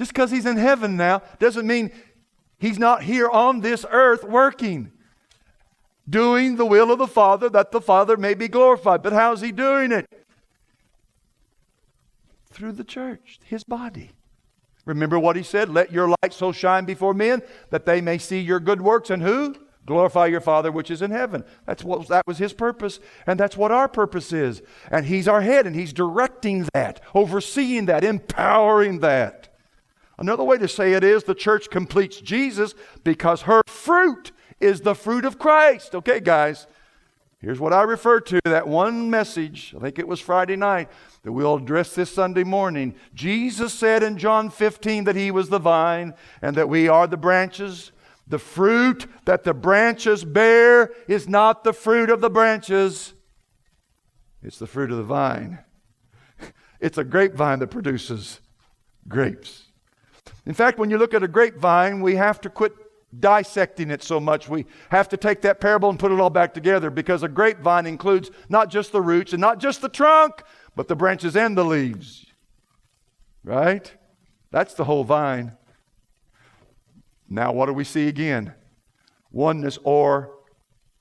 Just because He's in heaven now doesn't mean He's not here on this earth working, doing the will of the Father, that the Father may be glorified. But how's He doing it? Through the church, His body. Remember what He said, let your light so shine before men that they may see your good works, and who? Glorify your Father which is in heaven. That was His purpose, and that's what our purpose is. And He's our head, and He's directing that, overseeing that, empowering that. Another way to say it is the church completes Jesus because her fruit is the fruit of Christ. Okay, guys, here's what I refer to, that one message, I think it was Friday night, that we'll address this Sunday morning. Jesus said in John 15 that He was the vine and that we are the branches. The fruit that the branches bear is not the fruit of the branches. It's the fruit of the vine. It's a grapevine that produces grapes. In fact, when you look at a grapevine, we have to quit dissecting it so much. We have to take that parable and put it all back together, because a grapevine includes not just the roots and not just the trunk, but the branches and the leaves. Right? That's the whole vine. Now what do we see again? Oneness or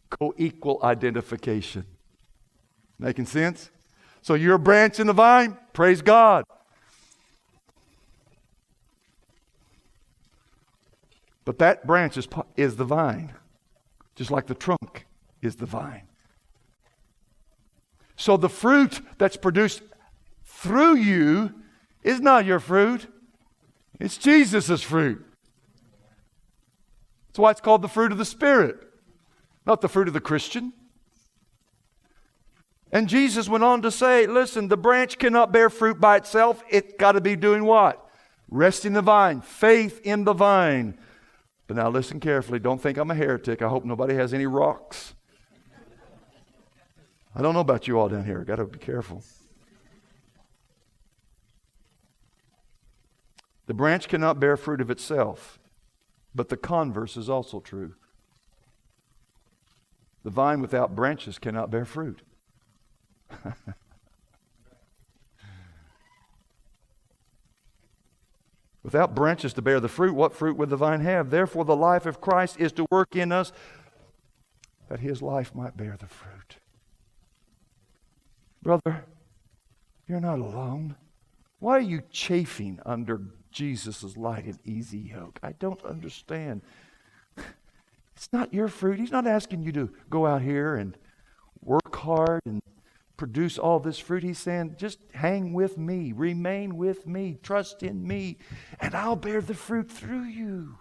co-equal identification. Making sense? So you're a branch in the vine, praise God. But that branch is the vine, just like the trunk is the vine. So the fruit that's produced through you is not your fruit. It's Jesus' fruit. That's why it's called the fruit of the Spirit, not the fruit of the Christian. And Jesus went on to say, listen, the branch cannot bear fruit by itself. It's got to be doing what? Resting in the vine, faith in the vine. But now listen carefully. Don't think I'm a heretic. I hope nobody has any rocks. I don't know about you all down here. Got to be careful. The branch cannot bear fruit of itself, but the converse is also true. The vine without branches cannot bear fruit. Without branches to bear the fruit, what fruit would the vine have? Therefore, the life of Christ is to work in us that His life might bear the fruit. Brother, you're not alone. Why are you chafing under Jesus' light and easy yoke? I don't understand. It's not your fruit. He's not asking you to go out here and work hard and produce all this fruit. He's saying, just hang with me, remain with me, trust in me, and I'll bear the fruit through you.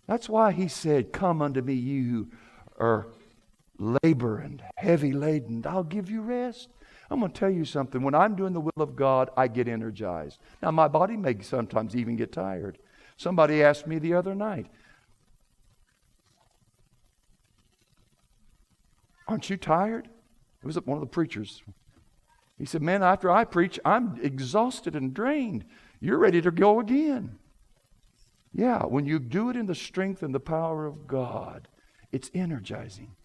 That's why He said, come unto me, you who are labor and heavy laden. I'll give you rest. I'm going to tell you something. When I'm doing the will of God, I get energized. Now, my body may sometimes even get tired. Somebody asked me the other night, aren't you tired? It was one of the preachers. He said, man, after I preach, I'm exhausted and drained. You're ready to go again. Yeah, when you do it in the strength and the power of God, it's energizing.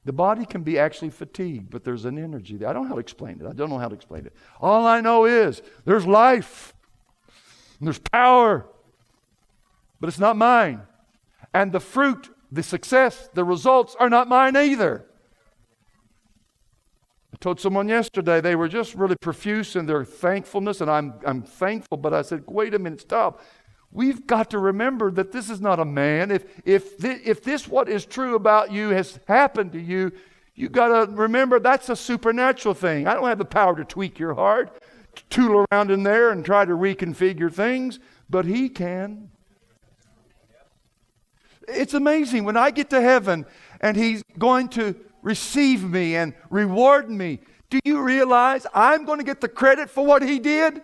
The body can be actually fatigued, but there's an energy there. I don't know how to explain it. I don't know how to explain it. All I know is there's life. And there's power. But it's not mine. And the fruit, the success, the results are not mine either. I told someone yesterday they were just really profuse in their thankfulness, and I'm thankful, but I said, wait a minute, stop. We've got to remember that this is not a man. If this what is true about you has happened to you, you got to remember that's a supernatural thing. I don't have the power to tweak your heart, to tool around in there and try to reconfigure things, but He can. It's amazing when I get to heaven and He's going to receive me and reward me. Do you realize I'm going to get the credit for what He did?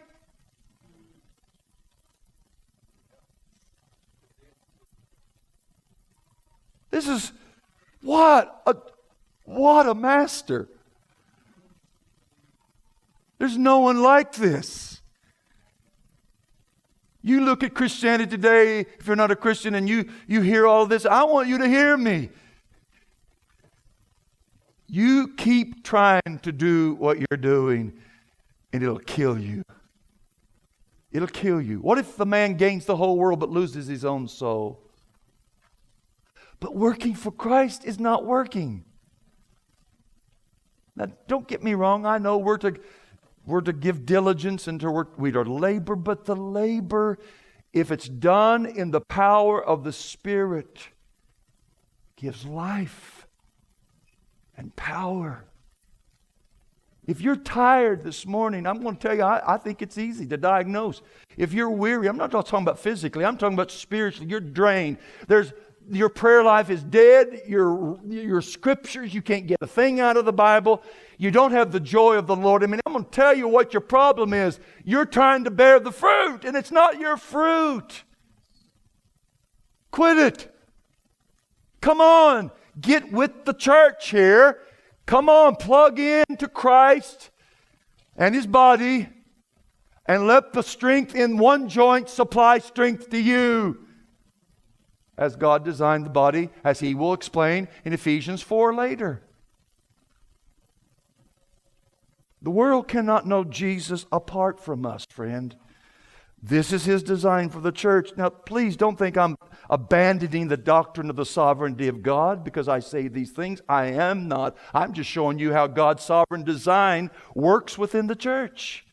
This is what a master. There's no one like this. You look at Christianity today, if you're not a Christian and you hear all this, I want you to hear me. You keep trying to do what you're doing and it'll kill you. It'll kill you. What if the man gains the whole world but loses his own soul? But working for Christ is not working. Now, don't get me wrong. I know we're to give diligence and we are to labor, but the labor, if it's done in the power of the Spirit, gives life and power. If you're tired this morning, I'm going to tell you, I think it's easy to diagnose. If you're weary, I'm not talking about physically, I'm talking about spiritually. You're drained. Your prayer life is dead. Your scriptures, you can't get a thing out of the Bible. You don't have the joy of the Lord. I mean, I'm going to tell you what your problem is. You're trying to bear the fruit, and it's not your fruit. Quit it. Come on. Get with the church here. Come on, plug in to Christ and His body, and let the strength in one joint supply strength to you. As God designed the body, as He will explain in Ephesians 4 later. The world cannot know Jesus apart from us, friend. This is His design for the church. Now, please don't think I'm abandoning the doctrine of the sovereignty of God because I say these things. I am not. I'm just showing you how God's sovereign design works within the church.